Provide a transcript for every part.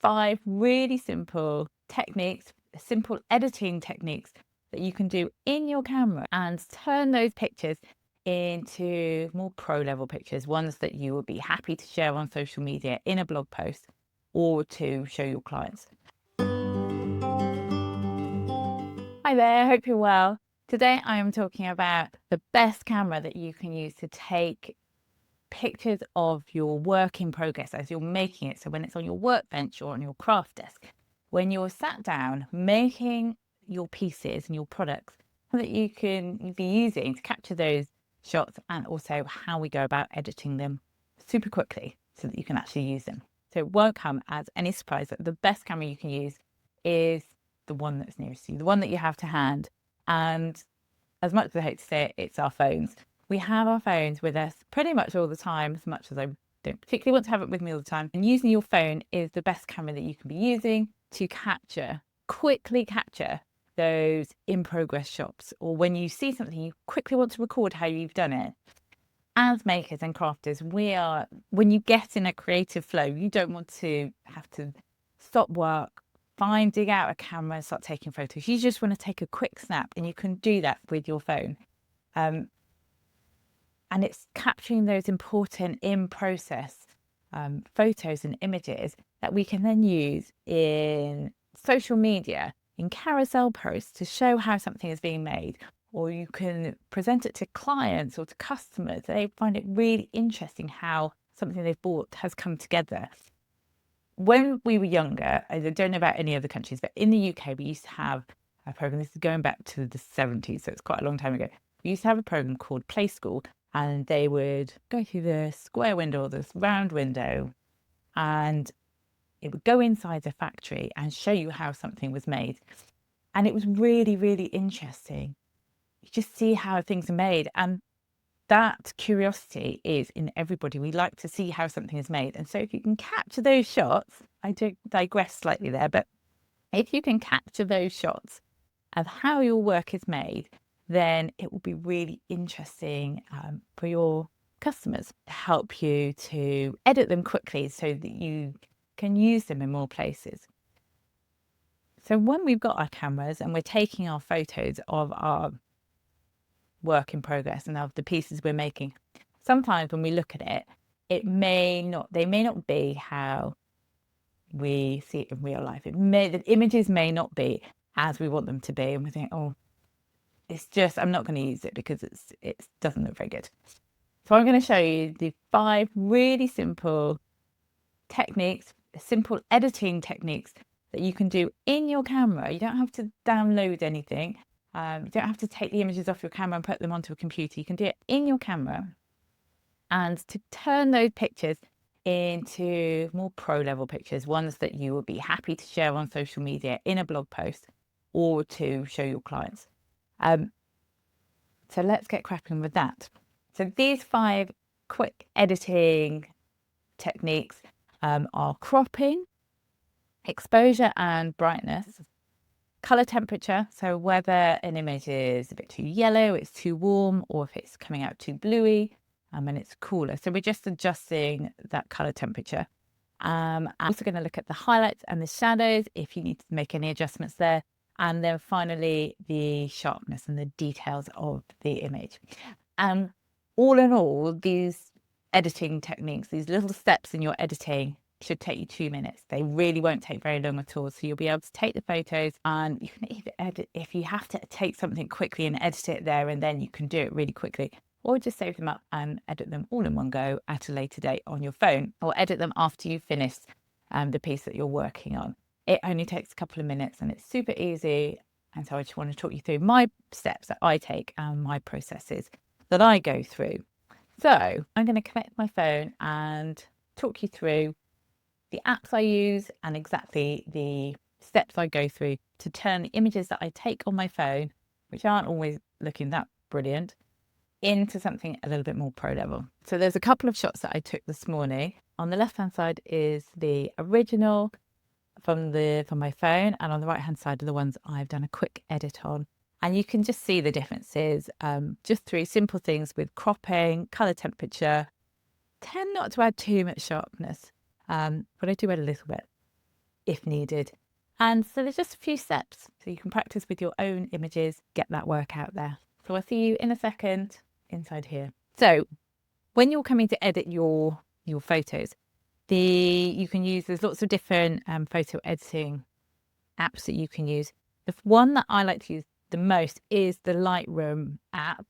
5 really simple techniques, simple editing techniques that you can do in your camera and turn those pictures into more pro level pictures, ones that you will be happy to share on social media in a blog post or to show your clients. Hi there, hope you're well. Today I am talking about the best camera that you can use to take pictures of your work in progress as you're making it. So when it's on your workbench or on your craft desk, when you're sat down making your pieces and your products that you can be using to capture those shots, and also how we go about editing them super quickly so that you can actually use them. So it won't come as any surprise that the best camera you can use is the one that's nearest to you, the one that you have to hand. And as much as I hate to say it, it's our phones. We have our phones with us pretty much all the time, as much as I don't particularly want to have it with me all the time. And using your phone is the best camera that you can be using to quickly capture those in progress shots. Or when you see something, you quickly want to record how you've done it. As makers and crafters, when you get in a creative flow, you don't want to have to stop work, dig out a camera and start taking photos. You just want to take a quick snap, and you can do that with your phone. And it's capturing those important in-process photos and images that we can then use in social media, in carousel posts to show how something is being made, or you can present it to clients or to customers. They find it really interesting how something they've bought has come together. When we were younger, I don't know about any other countries, but in the UK, we used to have a program. This is going back to the 70s, so it's quite a long time ago. We used to have a program called Play School, and they would go through the square window or this round window, and it would go inside the factory and show you how something was made. And it was really, really interesting. You just see how things are made. And that curiosity is in everybody. We like to see how something is made. And so if you can capture those shots, I do digress slightly there, but if you can capture those shots of how your work is made, then it will be really interesting for your customers to help you to edit them quickly so that you can use them in more places. So when we've got our cameras and we're taking our photos of our work in progress and of the pieces we're making, sometimes when we look at it, they may not be how we see it in real life. The images may not be as we want them to be, and we think, oh, I'm not going to use it because it doesn't look very good. So I'm going to show you the 5 really simple techniques, simple editing techniques that you can do in your camera. You don't have to download anything. You don't have to take the images off your camera and put them onto a computer. You can do it in your camera, and to turn those pictures into more pro level pictures, ones that you will be happy to share on social media in a blog post or to show your clients. So let's get cracking with that. So these 5 quick editing techniques are cropping, exposure and brightness, color temperature, so whether an image is a bit too yellow, it's too warm, or if it's coming out too bluey and it's cooler. So we're just adjusting that color temperature. I'm also going to look at the highlights and the shadows if you need to make any adjustments there. And then finally, the sharpness and the details of the image. All in all, these editing techniques, these little steps in your editing, should take you 2 minutes. They really won't take very long at all. So you'll be able to take the photos, and you can either edit, if you have to take something quickly and edit it there and then, you can do it really quickly, or just save them up and edit them all in one go at a later date on your phone, or edit them after you've finished the piece that you're working on. It only takes a couple of minutes and it's super easy. And so I just want to talk you through my steps that I take and my processes that I go through. So I'm going to connect my phone and talk you through the apps I use and exactly the steps I go through to turn the images that I take on my phone, which aren't always looking that brilliant, into something a little bit more pro level. So there's a couple of shots that I took this morning. On the left hand side is the original from my phone, and on the right hand side are the ones I've done a quick edit on. And you can just see the differences just through simple things with cropping, color temperature. Tend not to add too much sharpness, but I do add a little bit. if needed. And so there's just a few steps. So you can practice with your own images, get that work out there. So I'll see you in a second inside here. So when you're coming to edit your photos, you can use, there's lots of different photo editing apps that you can use. The one that I like to use the most is the Lightroom app.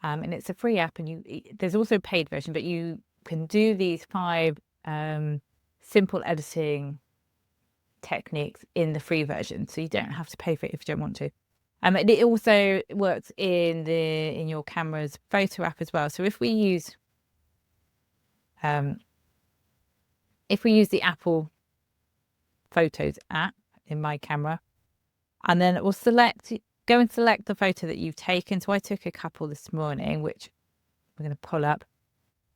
And it's a free app, and there's also a paid version, but you can do these 5 simple editing techniques in the free version, so you don't have to pay for it if you don't want to. And it also works in your camera's photo app as well. So if we use the Apple Photos app in my camera, and then it will go and select the photo that you've taken. So I took a couple this morning, which we're going to pull up.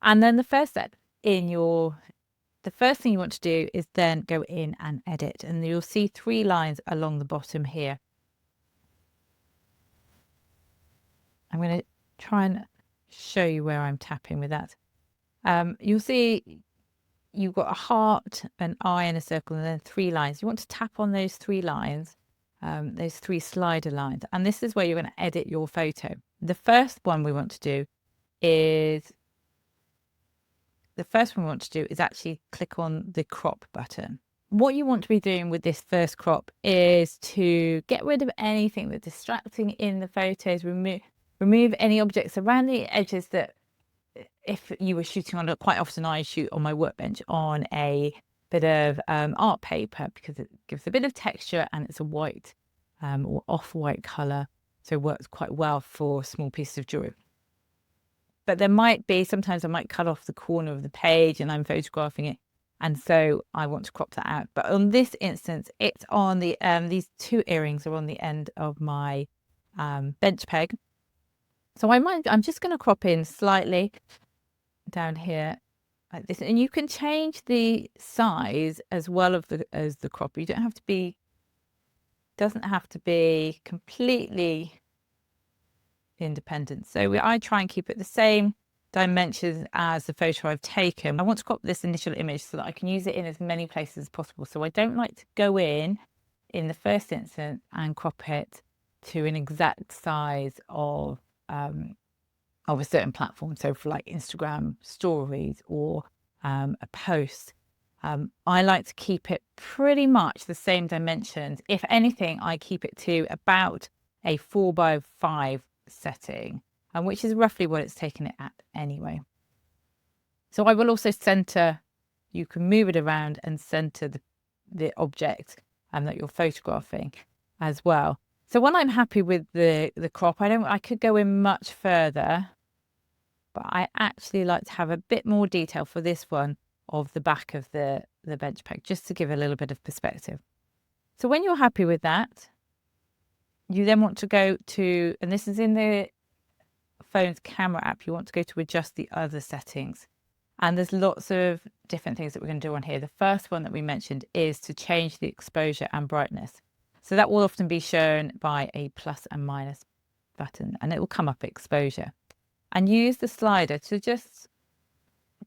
And then the first thing you want to do is then go in and edit. And you'll see 3 lines along the bottom here. I'm going to try and show you where I'm tapping with that. You'll see you've got a heart, an eye, and a circle, and then 3 lines. You want to tap on those 3 lines, those 3 slider lines, and this is where you're going to edit your photo. The first one we want to do is actually click on the crop button. What you want to be doing with this first crop is to get rid of anything that's distracting in the photos, remove any objects around the edges that, if you were shooting on quite often I shoot on my workbench on a bit of art paper, because it gives a bit of texture and it's a white or off-white colour, so it works quite well for small pieces of jewellery. But there might be, sometimes I might cut off the corner of the page and I'm photographing it, and so I want to crop that out. But on this instance, it's on the these 2 earrings are on the end of my bench peg. So I'm just going to crop in slightly down here like this, and you can change the size as well as the crop. You doesn't have to be completely independent. So I try and keep it the same dimensions as the photo I've taken. I want to crop this initial image so that I can use it in as many places as possible. So I don't like to go in the first instance and crop it to an exact size of a certain platform. So for like Instagram stories or a post, I like to keep it pretty much the same dimensions. If anything, I keep it to about a 4:5 setting, which is roughly what it's taken it at anyway. So I will also center, you can move it around and center the object that you're photographing as well. So when I'm happy with the crop, I could go in much further, but I actually like to have a bit more detail for this one of the back of the bench peg, just to give a little bit of perspective. So when you're happy with that, you then want to go to, and this is in the phone's camera app, you want to go to adjust the other settings. And there's lots of different things that we're going to do on here. The first one that we mentioned is to change the exposure and brightness. So that will often be shown by a plus and minus button, and it will come up exposure. And use the slider to just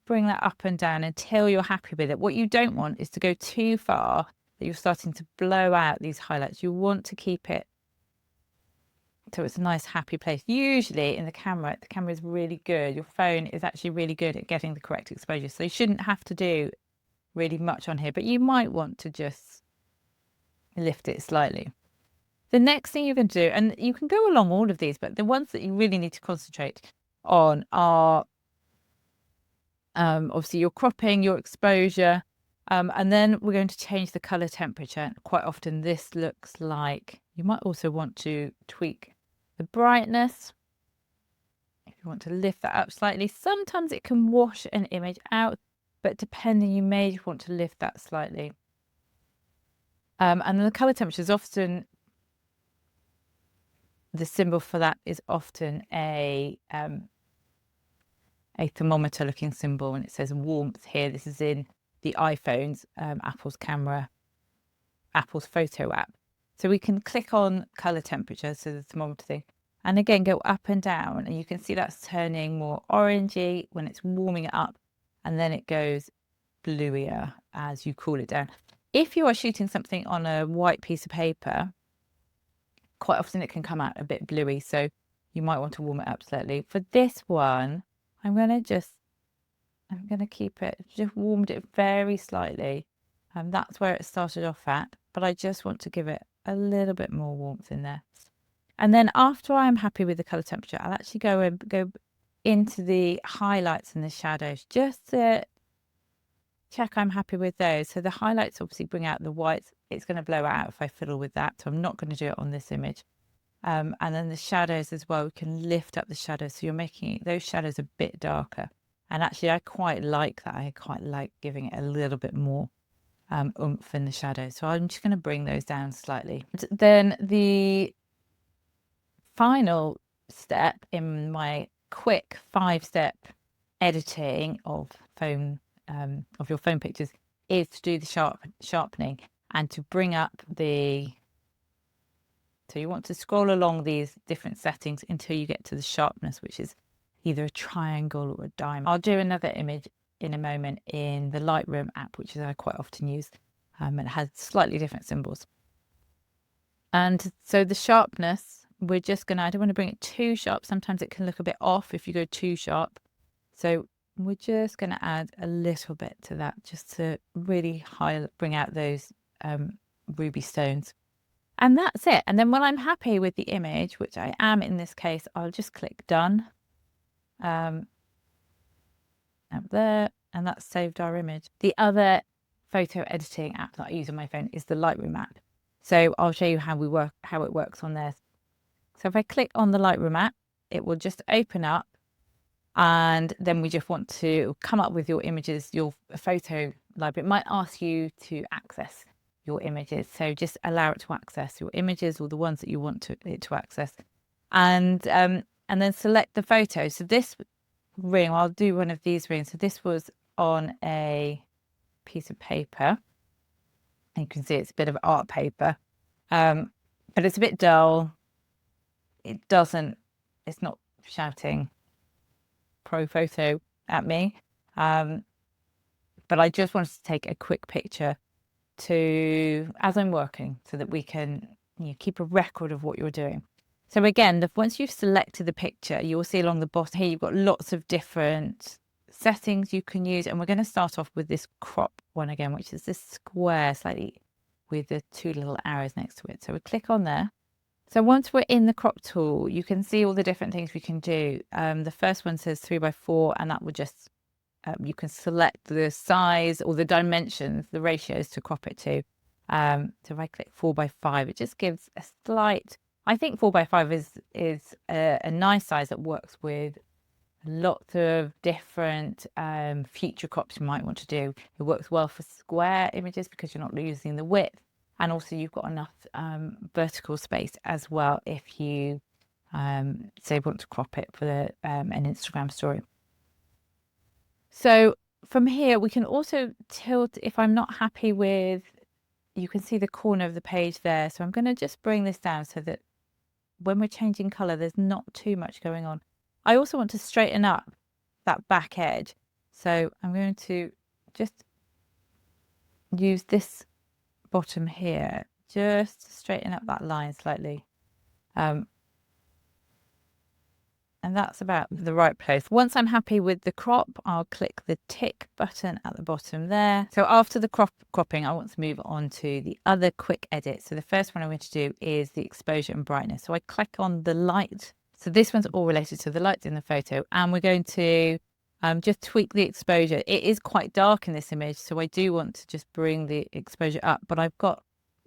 bring that up and down until you're happy with it. What you don't want is to go too far that you're starting to blow out these highlights. You want to keep it so it's a nice happy place. Usually in the camera is really good. Your phone is actually really good at getting the correct exposure. So you shouldn't have to do really much on here, but you might want to just lift it slightly. The next thing you're going to do, and you can go along all of these, but the ones that you really need to concentrate on are obviously your cropping, your exposure, and then we're going to change the color temperature. Quite often this looks like, you might also want to tweak the brightness. If you want to lift that up slightly, sometimes it can wash an image out, but depending, you may want to lift that slightly. And then the color temperature is often, the symbol for that is often a thermometer looking symbol, and it says warmth here. This is in the iPhone's Apple's photo app. So we can click on color temperature, so the thermometer thing, and again go up and down, and you can see that's turning more orangey when it's warming it up, and then it goes bluier as you cool it down. If you are shooting something on a white piece of paper, quite often it can come out a bit bluey, so you might want to warm it up slightly. For this one, I'm going to keep it, just warmed it very slightly. That's where it started off at, but I just want to give it a little bit more warmth in there. And then after I'm happy with the color temperature, I'll actually go into the highlights and the shadows just to check I'm happy with those. So the highlights obviously bring out the whites. It's going to blow out if I fiddle with that, so I'm not going to do it on this image. And then the shadows as well, we can lift up the shadows, so you're making those shadows a bit darker. And actually I quite like that. I quite like giving it a little bit more oomph in the shadows. So I'm just going to bring those down slightly. Then the final step in my quick 5-step editing of your phone pictures is to do the sharpening and to bring up the, so you want to scroll along these different settings until you get to the sharpness, which is either a triangle or a diamond. I'll do another image in a moment in the Lightroom app, which is I quite often use, and it has slightly different symbols. And so the sharpness, we're just gonna, I don't want to bring it too sharp. Sometimes it can look a bit off if you go too sharp. So we're just going to add a little bit to that just to really bring out those ruby stones. And that's it. And then when I'm happy with the image, which I am in this case, I'll just click done. Up there, and that's saved our image. The other photo editing app that I use on my phone is the Lightroom app. So I'll show you how it works on there. So if I click on the Lightroom app, it will just open up. And then we just want to come up with your images, your photo library. It might ask you to access your images. So just allow it to access your images or the ones that you want it to access. And then select the photo. So this ring, I'll do one of these rings. So this was on a piece of paper. And you can see it's a bit of art paper. But it's a bit dull. It's not shouting pro photo at me, but I just wanted to take a quick picture as I'm working, so that we can keep a record of what you're doing. So again, once you've selected the picture, you'll see along the bottom here you've got lots of different settings you can use, and we're going to start off with this crop one again, which is this square slightly with the 2 little arrows next to it. So we click on there. So once we're in the crop tool, you can see all the different things we can do. The first one says 3x4, and that will just, you can select the size or the dimensions, the ratios to crop it to. So if I click 4x5, it just gives a slight, I think 4x5 is a nice size that works with lots of different feature crops you might want to do. It works well for square images because you're not losing the width. And also you've got enough vertical space as well if you say want to crop it for an Instagram story. So from here, we can also tilt if I'm not happy with, you can see the corner of the page there. So I'm going to just bring this down so that when we're changing color, there's not too much going on. I also want to straighten up that back edge. So I'm going to just use this bottom here just to straighten up that line slightly, and that's about the right place. Once I'm happy with the crop, I'll click the tick button at the bottom there. So after the cropping, I want to move on to the other quick edit. So the first one I'm going to do is the exposure and brightness. So I click on the light. So this one's all related to the lights in the photo, and we're going to just tweak the exposure. It is quite dark in this image, so I do want to just bring the exposure up, but I've got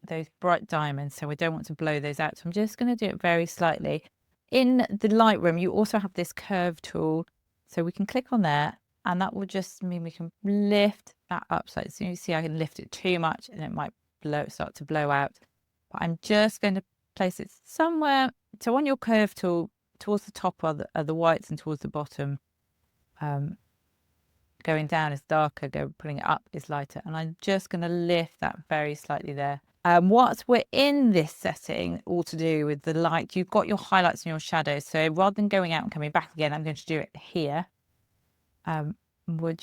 those bright diamonds, so I don't want to blow those out. So I'm just going to do it very slightly. In the Lightroom, you also have this curve tool, so we can click on there, and that will just mean we can lift that up. So you see I can lift it too much and it might start to blow out. But I'm just going to place it somewhere. So on your curve tool, towards the top are the whites, and towards the bottom, going down is darker, pulling it up is lighter. And I'm just going to lift that very slightly there. Once we're in this setting, all to do with the light, you've got your highlights and your shadows. So rather than going out and coming back again, I'm going to do it here. We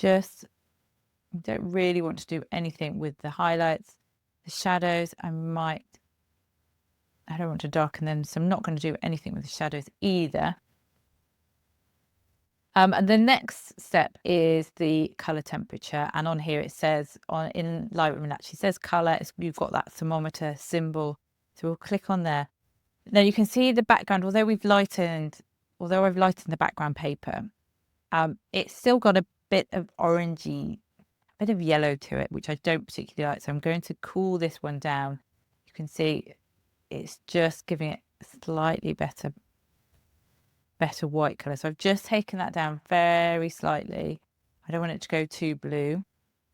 don't really want to do anything with the highlights. The shadows, I don't want to darken them, so I'm not going to do anything with the shadows either. And the next step is the color temperature. And on here it says, in Lightroom it actually says color. You've got that thermometer symbol. So we'll click on there. Now you can see the background, although I've lightened the background paper, it's still got a bit of orangey, a bit of yellow to it, which I don't particularly like. So I'm going to cool this one down. You can see it's just giving it slightly better white color. So I've just taken that down very slightly. I don't want it to go too blue,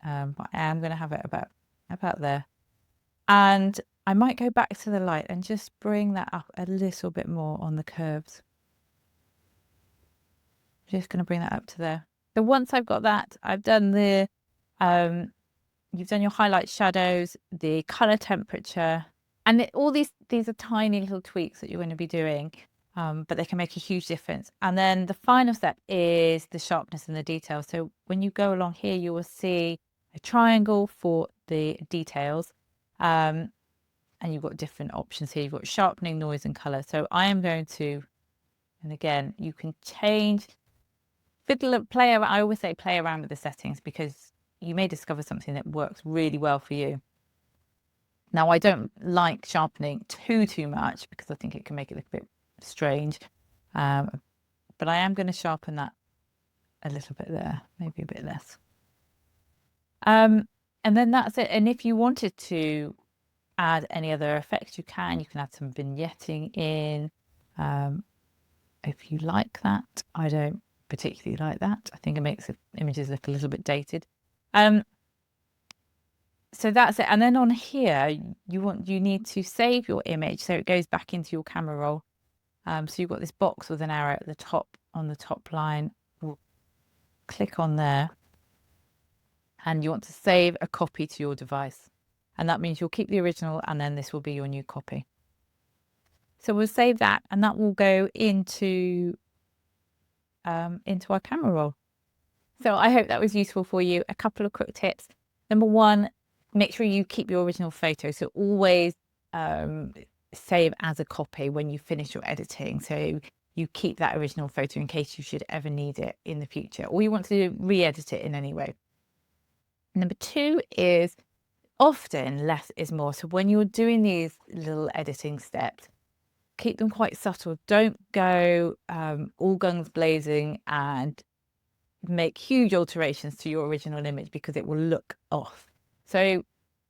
but I am going to have it about there. And I might go back to the light and just bring that up a little bit more on the curves. I'm just going to bring that up to there. So once I've got that, I've done the you've done your highlight, shadows, the color temperature, and all these are tiny little tweaks that you're going to be doing. But they can make a huge difference. And then the final step is the sharpness and the detail. So when you go along here, you will see a triangle for the details. And you've got different options here. You've got sharpening, noise, and color. So I am going to, and again, you can change, play around. I always say play around with the settings because you may discover something that works really well for you. Now, I don't like sharpening too much because I think it can make it look a bit strange, but I am going to sharpen that a little bit there, maybe a bit less, and then that's it. And if you wanted to add any other effects, you can add some vignetting in, if you like that. I don't particularly like that. I think it makes the images look a little bit dated. So that's it. And then on here you need to save your image so it goes back into your camera roll. So you've got this box with an arrow at the top, on the top line. We'll click on there. And you want to save a copy to your device. And that means you'll keep the original and then this will be your new copy. So we'll save that and that will go into our camera roll. So I hope that was useful for you. A couple of quick tips. Number one, make sure you keep your original photo. So always save as a copy when you finish your editing, so you keep that original photo in case you should ever need it in the future or you want to re-edit it in any way. Number two is often less is more. So when you're doing these little editing steps, keep them quite subtle. Don't go all guns blazing and make huge alterations to your original image because it will look off. So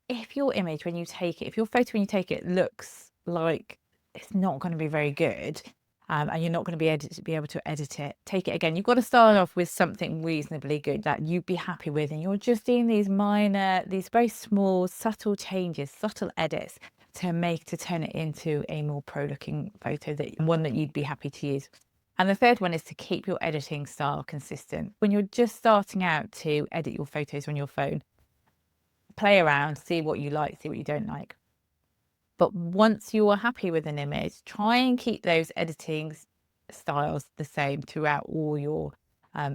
if your image, when you take it, if your photo when you take it looks like it's not going to be very good, and you're not going to be able to edit it, take it again. You've got to start off with something reasonably good that you'd be happy with, and you're just doing these very small, subtle changes, subtle edits to turn it into a more pro-looking photo, one that you'd be happy to use. And the third one is to keep your editing style consistent. When you're just starting out to edit your photos on your phone, play around, see what you like, see what you don't like. But once you are happy with an image, try and keep those editing styles the same throughout all your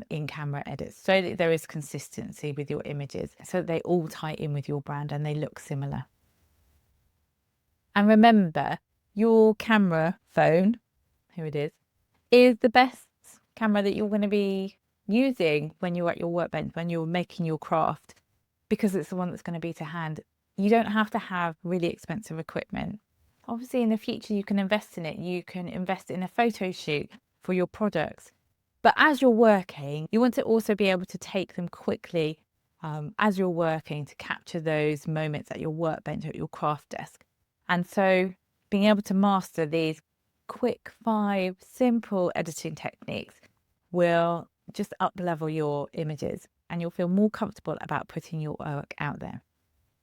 in-camera edits so that there is consistency with your images, so that they all tie in with your brand and they look similar. And remember, your camera phone, here it is the best camera that you're going to be using when you're at your workbench, when you're making your craft, because it's the one that's going to be to hand. You don't have to have really expensive equipment. Obviously, in the future, you can invest in it. You can invest in a photo shoot for your products. But as you're working, you want to also be able to take them quickly as you're working to capture those moments at your workbench, at your craft desk. And so being able to master these quick 5 simple editing techniques will just up-level your images and you'll feel more comfortable about putting your work out there.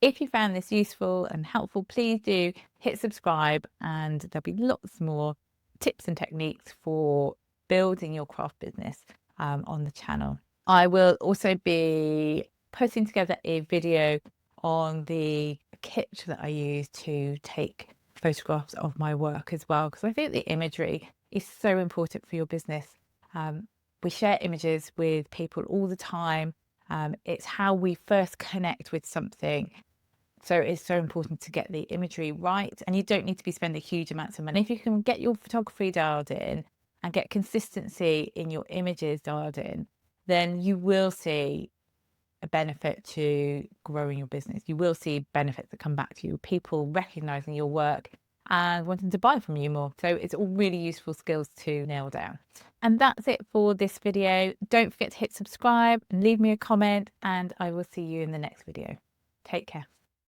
If you found this useful and helpful, please do hit subscribe and there'll be lots more tips and techniques for building your craft business on the channel. I will also be putting together a video on the kit that I use to take photographs of my work as well, because I think the imagery is so important for your business. We share images with people all the time. It's how we first connect with something So it's so important to get the imagery right, and you don't need to be spending huge amounts of money. If you can get your photography dialed in and get consistency in your images dialed in, then you will see a benefit to growing your business. You will see benefits that come back to you, people recognizing your work and wanting to buy from you more. So it's all really useful skills to nail down. And that's it for this video. Don't forget to hit subscribe and leave me a comment, and I will see you in the next video. Take care.